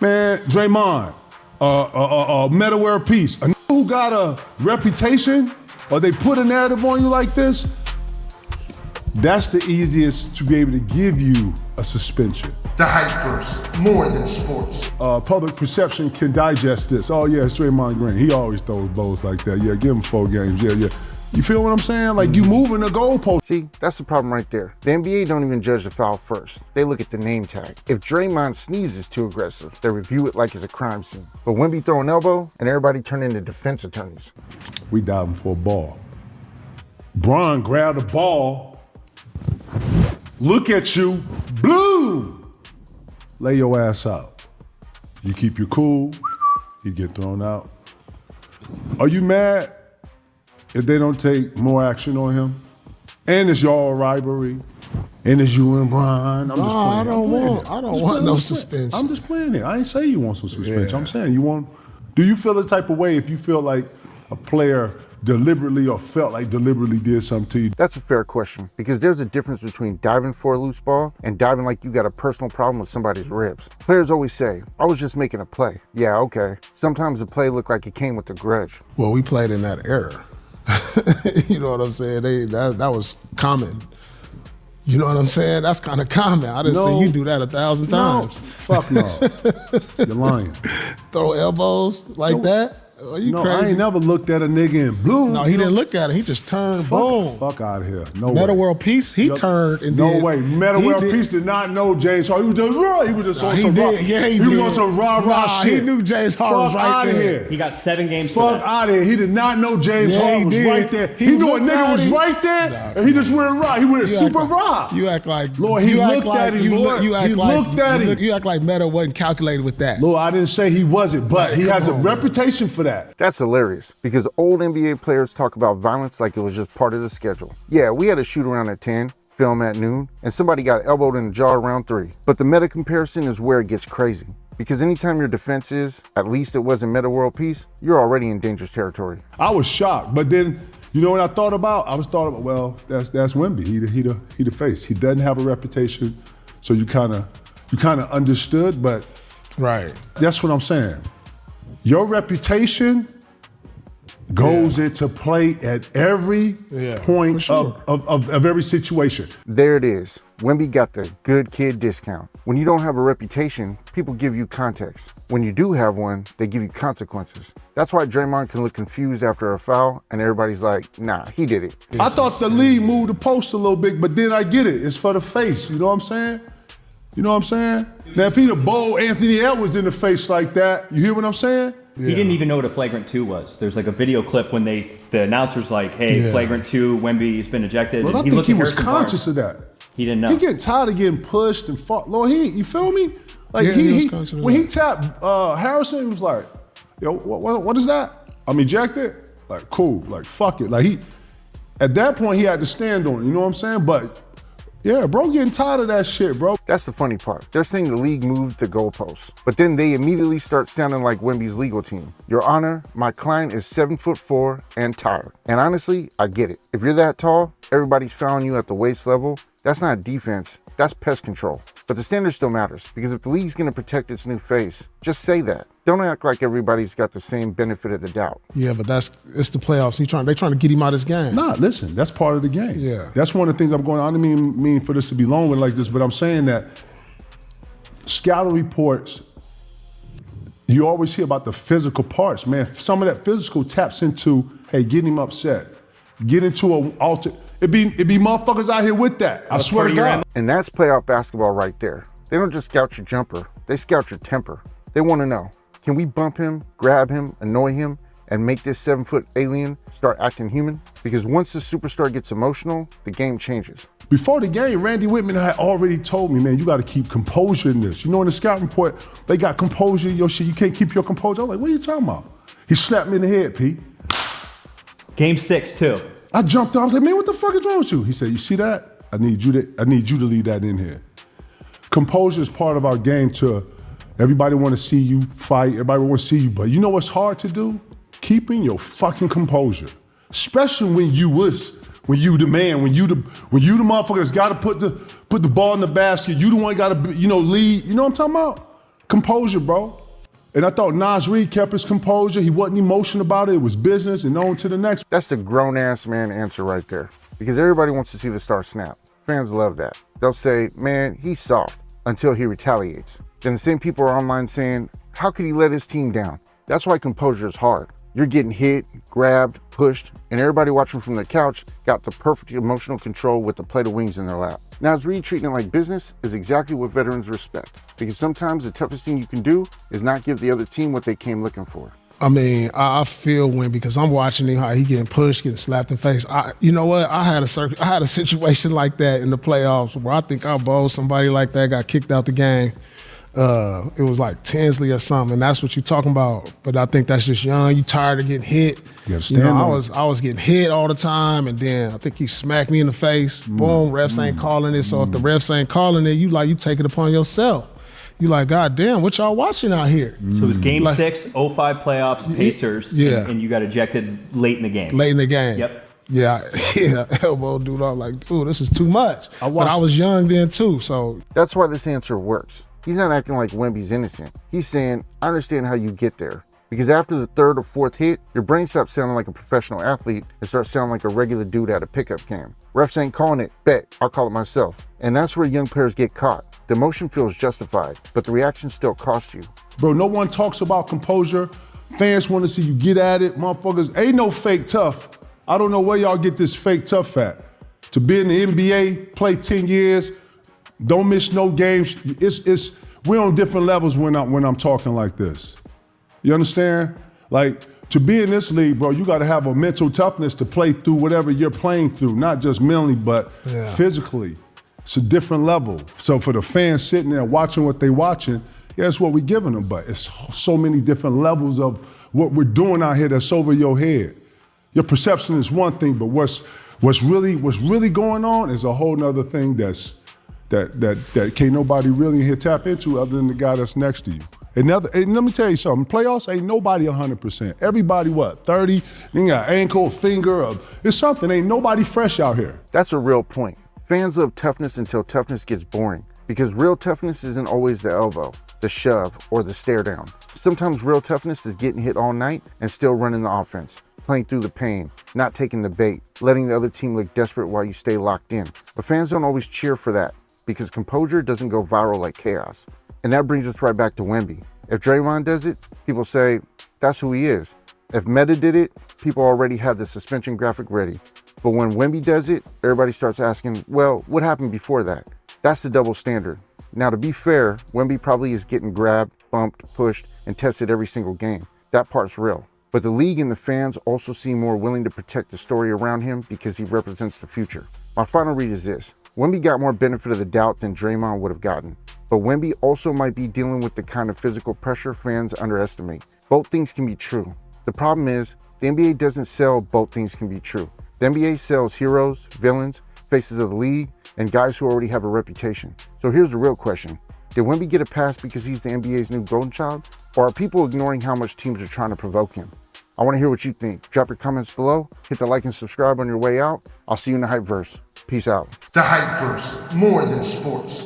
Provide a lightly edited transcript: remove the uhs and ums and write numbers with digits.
Man, Draymond, Metta World Peace. A who got a reputation or they put a narrative on you like this, that's the easiest to be able to give you a suspension. The HypeVerse, more than sports. Public perception can digest this. Oh yeah, it's Draymond Green. He always throws balls like that. Yeah, give him 4 games. Yeah. You feel what I'm saying? Like you moving the goalpost. See, that's the problem right there. The NBA don't even judge the foul first. They look at the name tag. If Draymond sneezes too aggressive, they review it like it's a crime scene. But Wemby throw an elbow and everybody turn into defense attorneys. We diving for a ball. Bron grabbed the ball. Look at you, boom! Lay your ass out. You keep your cool, you get thrown out. Are you mad if they don't take more action on him? And it's your rivalry, and it's you and Bron. I'm just playing. I don't want no suspension. I'm just playing it. I ain't say you want some suspension. Yeah. I'm saying you want. Do you feel the type of way if you feel like a player deliberately or felt like deliberately did something to you? That's a fair question, because there's a difference between diving for a loose ball and diving like you got a personal problem with somebody's ribs. Players always say, I was just making a play. Yeah, okay. Sometimes the play looked like it came with a grudge. Well, we played in that era. You know what I'm saying? That was common. You know what I'm saying? That's kind of common. I didn't see you do that 1,000 times. Fuck no. You're lying. Throw elbows like that? Are you crazy? I ain't never looked at a nigga in blue. No, he didn't look at it. He just turned, boom. Fuck out of here. No Metta way. World Peace, he turned and no did. No way. Metta World Peace did not know James Harden. He was just on some raw. Yeah, he was on some rah-rah shit. He knew James Harden was right there. Here. He got 7 games for that. Fuck out of here. He did not know James Harden was right there. He knew a nigga was right there, and he just went raw. He went super raw. You act like Lord, he looked at him. Lord, he looked at him. You act like Metta wasn't calculated with that. Lord, I didn't say he wasn't, but he has a reputation for that. That's hilarious, because old NBA players talk about violence like it was just part of the schedule. Yeah, we had a shoot around at 10, film at noon, and somebody got elbowed in the jaw around 3. But the Metta comparison is where it gets crazy, because anytime your defense is, at least it wasn't Metta World Peace, you're already in dangerous territory. I was shocked, but then, you know what I thought about? I was thought about, well, that's Wemby. He the face. He doesn't have a reputation, so you kind of understood, but right. That's what I'm saying. Your reputation goes into play at every point of every situation. There it is. Wemby got the good kid discount. When you don't have a reputation, people give you context. When you do have one, they give you consequences. That's why Draymond can look confused after a foul and everybody's like, nah, he did it. I thought the league moved the post a little bit, but then I get it. It's for the face, you know what I'm saying? You know what I'm saying? Now, if he'd have bowled Anthony Edwards in the face like that, you hear what I'm saying? Yeah. He didn't even know what a flagrant 2 was. There's like a video clip when the announcer's like, hey, flagrant 2, Wemby's been ejected. Lord, I think he was conscious of that. He didn't know. He getting tired of getting pushed and fought. Lord, you feel me? Like when he tapped Harrison, he was like, yo, what is that? I'm ejected? Like, cool, like, fuck it. Like at that point, he had to stand on it, you know what I'm saying? But yeah, bro, getting tired of that shit, bro. That's the funny part. They're saying the league moved the goalposts, but then they immediately start sounding like Wemby's legal team. Your Honor, my client is 7'4" and tired. And honestly, I get it. If you're that tall, everybody's fouling you at the waist level. That's not defense, that's pest control. But the standard still matters, because if the league's gonna protect its new face, just say that. Don't act like everybody's got the same benefit of the doubt. Yeah, but it's the playoffs. They're trying to get him out of this game. Nah, listen, that's part of the game. Yeah. That's one of the things I don't mean for this to be long with like this, but I'm saying that scouting reports, you always hear about the physical parts, man. Some of that physical taps into, hey, get him upset. Get into an alter. It be motherfuckers out here with that. I swear to God. And that's playoff basketball right there. They don't just scout your jumper, they scout your temper. They want to know, can we bump him, grab him, annoy him, and make this 7-foot alien start acting human? Because once the superstar gets emotional, the game changes. Before the game, Randy Whitman had already told me, man, you got to keep composure in this. You know, in the scouting report, they got composure in your shit. You can't keep your composure. I'm like, what are you talking about? He slapped me in the head, Pete. Game 6, too. I jumped up. I was like, man, what the fuck is wrong with you? He said, you see that? I need you to leave that in here. Composure is part of our game to everybody want to see you fight. Everybody want to see you. But you know what's hard to do? Keeping your fucking composure. Especially when you the man, when you the motherfucker that's got to put the ball in the basket. You the one got to, lead. You know what I'm talking about? Composure, bro. And I thought Nas Reed kept his composure. He wasn't emotional about it. It was business and on to the next. That's the grown-ass man answer right there. Because everybody wants to see the star snap. Fans love that. They'll say, man, he's soft, until he retaliates. Then the same people are online saying, how could he let his team down? That's why composure is hard. You're getting hit, grabbed, pushed, and everybody watching from their couch got the perfect emotional control with a plate of wings in their lap. Nas Reed treating it like business is exactly what veterans respect, because sometimes the toughest thing you can do is not give the other team what they came looking for. I mean, I feel when, because I'm watching him, how he getting pushed, getting slapped in the face. You know what? I had a situation like that in the playoffs where I think I bowled somebody like that, got kicked out the game. It was like Tinsley or something, and that's what you're talking about. But I think that's just young. You tired of getting hit. You know, I was getting hit all the time, and then I think he smacked me in the face. Boom, refs ain't calling it. So if the refs ain't calling it, you take it upon yourself. You like, God damn, what y'all watching out here? So it was game 6, 05 playoffs, Pacers, and you got ejected late in the game. Late in the game. Yep. Yeah, elbow dude. I was like, dude, this is too much. But I was young then too, so. That's why this answer works. He's not acting like Wemby's innocent. He's saying, I understand how you get there. Because after the third or fourth hit, your brain stops sounding like a professional athlete and starts sounding like a regular dude at a pickup game. Refs ain't calling it, bet, I'll call it myself. And that's where young players get caught. The emotion feels justified, but the reaction still costs you. Bro, no one talks about composure. Fans want to see you get at it. Motherfuckers, ain't no fake tough. I don't know where y'all get this fake tough at. To be in the NBA, play 10 years, don't miss no games. We're on different levels when I'm talking like this. You understand? Like, to be in this league, bro, you got to have a mental toughness to play through whatever you're playing through, not just mentally, but physically. It's a different level. So for the fans sitting there watching what they watching, yeah, that's what we're giving them, but it's so many different levels of what we're doing out here that's over your head. Your perception is one thing, but what's really going on is a whole nother thing that can't nobody really here tap into other than the guy that's next to you. And let me tell you something, playoffs ain't nobody 100%. Everybody 30, then got ankle, finger, it's something, ain't nobody fresh out here. That's a real point. Fans love toughness until toughness gets boring, because real toughness isn't always the elbow, the shove, or the stare down. Sometimes real toughness is getting hit all night and still running the offense, playing through the pain, not taking the bait, letting the other team look desperate while you stay locked in. But fans don't always cheer for that, because composure doesn't go viral like chaos. And that brings us right back to Wemby. If Draymond does it, people say, that's who he is. If Metta did it, people already had the suspension graphic ready. But when Wemby does it, everybody starts asking, well, what happened before that? That's the double standard. Now, to be fair, Wemby probably is getting grabbed, bumped, pushed, and tested every single game. That part's real. But the league and the fans also seem more willing to protect the story around him because he represents the future. My final read is this. Wemby got more benefit of the doubt than Draymond would have gotten. But Wemby also might be dealing with the kind of physical pressure fans underestimate. Both things can be true. The problem is, the NBA doesn't sell both things can be true. The NBA sells heroes, villains, faces of the league, and guys who already have a reputation. So here's the real question. Did Wemby get a pass because he's the NBA's new golden child? Or are people ignoring how much teams are trying to provoke him? I want to hear what you think. Drop your comments below, hit the like and subscribe on your way out. I'll see you in the HypeVerse. Peace out. The HypeVerse, more than sports.